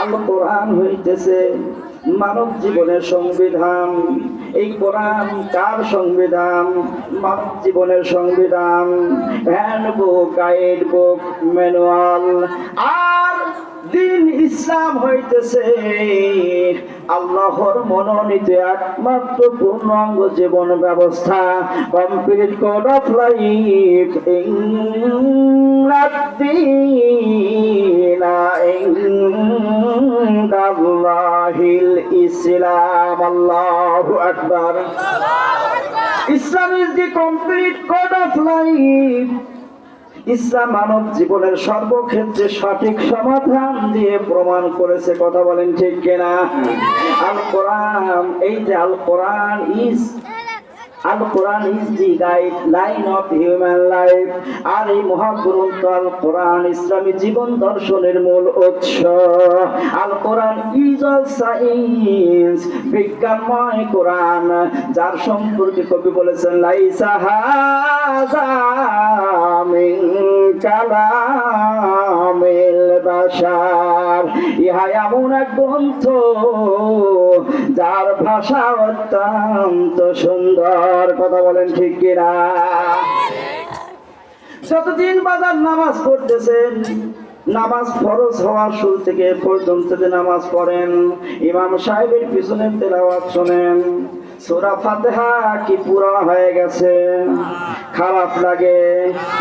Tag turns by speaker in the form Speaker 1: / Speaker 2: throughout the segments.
Speaker 1: আল কোরআন হইতেছে মানব জীবনের সংবিধান। এই কোরআন কার সংবিধান? মানব জীবনের সংবিধান, হ্যান্ডবুক, গাইড বুক, ম্যানুয়াল। আর দিন ইসলাম হইতেছে আল্লাহর মনোনীত একমাত্র পূর্ণাঙ্গ জীবন ব্যবস্থা, কমপ্লিট কোড অফ লাইফ। ইসলাম। আল্লাহু আকবার। Islam is the complete code of life. ইসলাম মানব জীবনের সর্বক্ষেত্রে সঠিক সমাধান দিয়ে প্রমাণ করেছে। কথা বলেন ঠিক কিনা? আল কোরআন, এই যে Al Quran is the guideline of human life. আর এই মহাগ্রন্থ আল কোরআন ইসলামী জীবন দর্শনের মূল উৎস। Al Quran is all science, বিজ্ঞানময় কোরআন, যার সম্পর্কে কবি বলেছেন লাইসা হাযা মিন কালামিল বাশার। ইহা এমন এক গ্রন্থ যার ভাষা অত্যন্ত সুন্দর। কথা বলেন ঠিক কিনা? যতদিন বাজার নামাজ পড়তেছেন, নামাজ ফরজ হওয়ার শুরু থেকে পর্যন্ত যে নামাজ পড়েন, ইমাম সাহেবের পিছনে তেলাওয়াত শোনেন, সূরা ফাতিহা কি পুরা হয়ে গেছে? খারাপ লাগে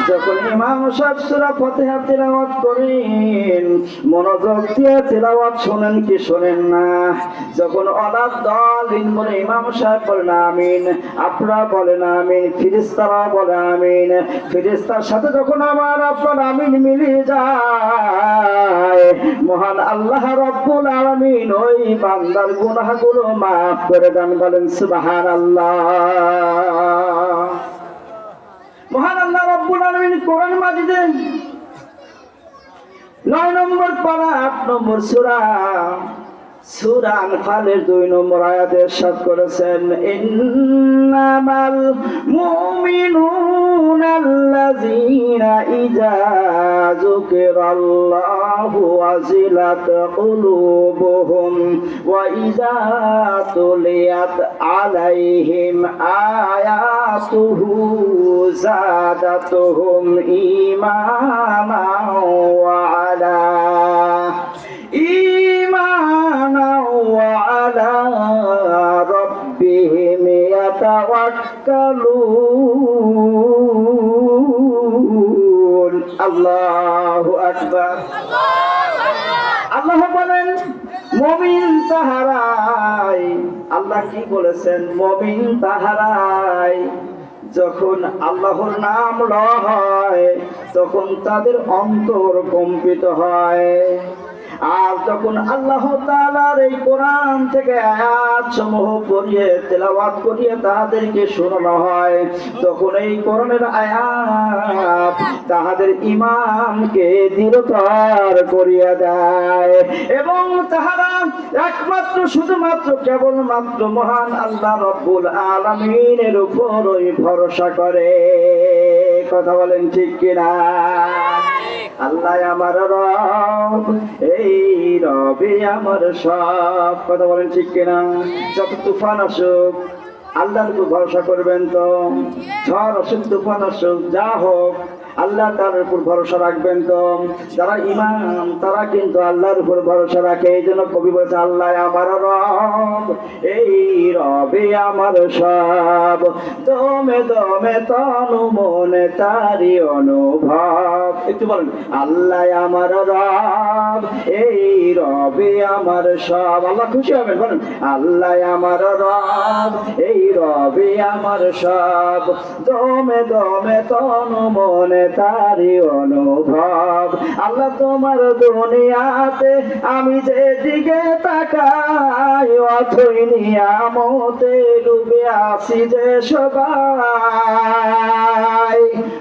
Speaker 1: যখন ইমাম সাহেব সূরা ফাতিহা তেলাওয়াত করেন, মনোযোগ দিয়ে তেলাওয়াত শোনেন কি শোনেন না? যখন অলাদ্দালিন বলে ইমাম সাহেব বলেন আমিন, আপনারা বলেন আমিন, ফেরেশতারা বলে আমিন, ফেরেশতার সাথে যখন আমার আপনার আমিন মিলিয়ে যায়, মহান আল্লাহ রব্বুল আলামিন ওই বান্দার গুনাহগুলো মাফ করে দেন। বলেন সুবহানাল্লাহ। মহান আল্লাহ রব্বুল আলামিন কোরআন মাজিদে 9 নম্বর পারা 8 নম্বর সূরা আনফালের 2 নম্বর আয়াতে ইরশাদ করেছেন, ইন্নামাল মুমিনুনা আল্লাযীনা ইযা যুকিরাল্লাহু ওয়াজিলাত কুলুবুহুম ওয়া ইযা তুলিয়াত আলাইহিম আয়াতুহু যাদাতুহুম ঈমানান ওয়া আলা وعلى ربهم يتوكلون। الله أكبر। আল্লাহ বলেন মুমিন তাহারাই, আল্লাহ কি বলেছেন? মুমিন তাহারাই যখন আল্লাহর নাম লওয়া হয় তখন তাদের অন্তর কম্পিত হয়। আর যখন আল্লাহ তাআলার এই কোরআন থেকে আয়াত সমূহ পড়িয়ে তেলাওয়াত করিয়ে তাদেরকে শোনানো হয়, তখন এই কোরআনের আয়াত তাদের ঈমানকে দৃঢ়তর করিয়া দেয় এবং তাহারা একমাত্র শুধুমাত্র কেবলমাত্র মহান আল্লাহ রব্বুল আলামিনের উপরই ভরসা করে। কথা বলেন ঠিক কিনা? আল্লাহ আমার রব, এই রবি আমার সব। কথা বলেন ঠিক কিনা? যত তুফান আসুক আল্লাহর উপর ভরসা করবেন তো, ঝড় আসুক তুফান আসুক যা হোক আল্লাহ তার উপর ভরসা রাখবেন তো। যারা ইমাম তারা কিন্তু আল্লাহর উপর ভরসা রাখে। এই জন্য কবি বলছে আল্লাহ আমার রব, এই রবে আমার সব, দমে দমে তনু মনে তারি অনুভব। একটু বলেন আল্লাহ আমার রব, এই রবে আমার সব। আল্লাহ খুশি হবেন, বলেন আল্লাহ আমার রব, এই রবে আমার সব, দমে দমে তনু মনে তারি অনুভব। আল্লাহ তোমার দুনিয়াতে আমি যেদিকে তাকাই অথই নিয়ামতে ডুবে আসি যে সবাই।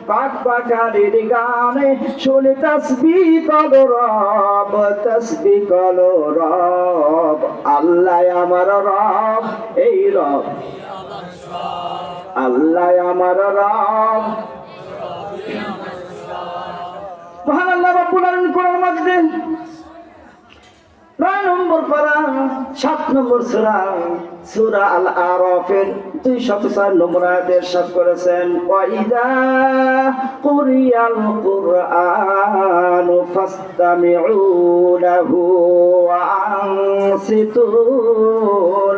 Speaker 1: পাক পাখালির গানে শুনি তাসবিহ করো রব, তাসবিহ করো রব। আল্লাহ আমার রব, এই রব আল্লাহ আমার রব। মহান আল্লাহ রাব্বুল আলামিন কোরআন মাজিদে 9 নম্বর পারা 7 নম্বর সূরা সূরা আল আরাফের 204 নম্বর আয়াতে ইরশাদ করেছেন ওয়া ইযা কুরিয়াল কুরআনু ফাসতামিউ লাহু ওয়া আনসিতু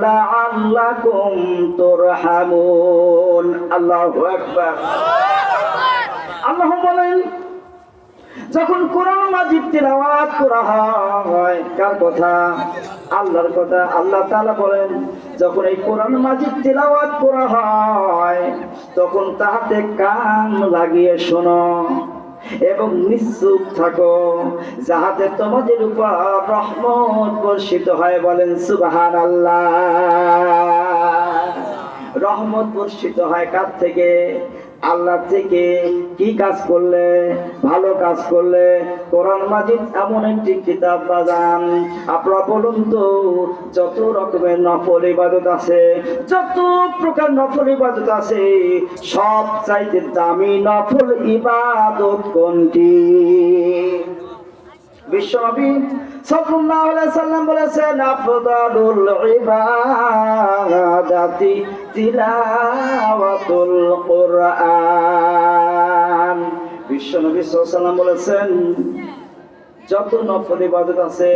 Speaker 1: লাআল্লাকুম তুরহামুন। আল্লাহু আকবার। আল্লাহ বলেন যখন কোরআন মাজিদ তিলাওয়াত করা হয়, কার কথা? আল্লাহর কথা। আল্লাহ তাআলা বলেন যখন এই কোরআন মাজিদ তিলাওয়াত করা হয় তখন তাহাতে কান লাগিয়ে শোনো এবং নিশ্চুপ থাকো যাহাতে তোমাদের উপর রহমত বর্ষিত হয়। বলেন সুবহানাল্লাহ। রহমত বর্ষিত হয় কার থেকে? আল্লাহ থেকে। কি কাজ করলে? ভালো কাজ করলে। কোরআন মাজিদ এমন একটি কিতাব বাজান, আপনারা বলুন তো যত রকমের নফল ইবাদত আছে, যত প্রকার নফল ইবাদত আছে, সব চাইতে দামি নফল ইবাদত কোনটি? বিশ্বনবী সাল্লাল্লাহু আলাইহি সাল্লাম বলেছেন আফদালুল ইবাদাতি তিলাওয়াতুল কুরআন। বিশ্বনবী সাল্লাল্লাহু আলাইহি সাল্লাম বলেছেন যত নফল ইবাদত আছে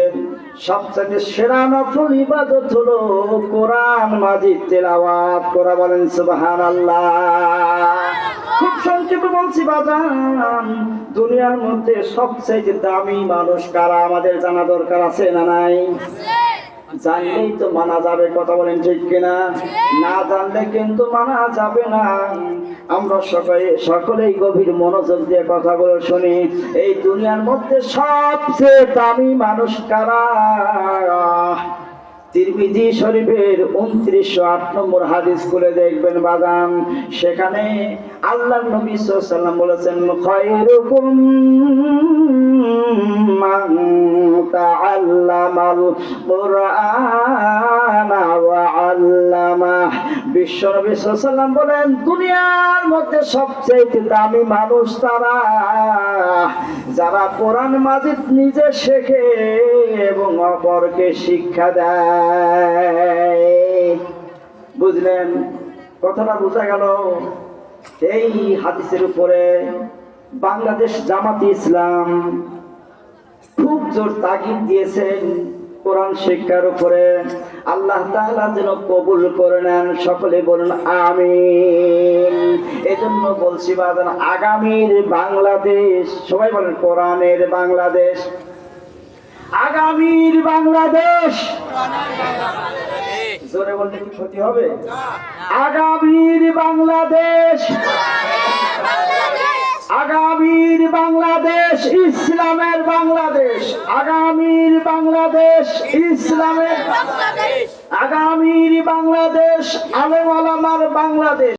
Speaker 1: সবচেয়ে সেরা নফল ইবাদত হলো কোরআন মাজিদ তেলাওয়াত করা। বলেন সুবহানাল্লাহ। খুব সংক্ষেপে বলছি বাজান, দুনিয়ার মধ্যে সবচেয়ে দামি মানুষ কারা আমাদের জানা দরকার আছে না নাই? জানলেই তো মানা যাবে। কথা বলেন ঠিক কিনা? না জানলে কিন্তু মানা যাবে না। আমরা সকলেই গভীর মনোযোগ দিয়ে কথাগুলো শুনি। এই দুনিয়ার মধ্যে সবচেয়ে দামি মানুষ কারা? তিরমিজি শরীফের 2908 নম্বর হাদিস খুলে দেখবেন বাদাম, সেখানে আল্লাহর নবী সাল্লাল্লাহু আলাইহি ওয়াসাল্লাম বলেছেন খায়রুকুম মান তাআল্লামাল কুরআনা ওয়া আল্লামাহ। বিশ্বনবী সাল্লাল্লাহু আলাইহি ওয়াসাল্লাম বলেন দুনিয়ার মধ্যে সবচেয়ে দামি মানুষ তারা যারা কোরআন মাজিদ নিজে শেখে এবং অপরকে শিক্ষা দেয়। বুঝলেন? কথাটা বোঝা গেল? এই হাদিসের উপরে বাংলাদেশ জামাতে ইসলাম খুব জোর তাগিদ দিয়েছেন কোরআন শিক্ষার উপরে। আল্লাহ তাআলা যেন কবুল করে নেন। সকলে বলুন আমিন। এজন্য বলছি বাজান, আগামীর বাংলাদেশ, সবাই বলেন কোরআনের বাংলাদেশ, আগামীর বাংলাদেশ। জোরে বললে কি ক্ষতি হবে? আগামীর বাংলাদেশ, আগামীর বাংলাদেশ ইসলামের বাংলাদেশ, আগামীর বাংলাদেশ ইসলামের বাংলাদেশ, আগামীর বাংলাদেশ আলেম ওলামার বাংলাদেশ।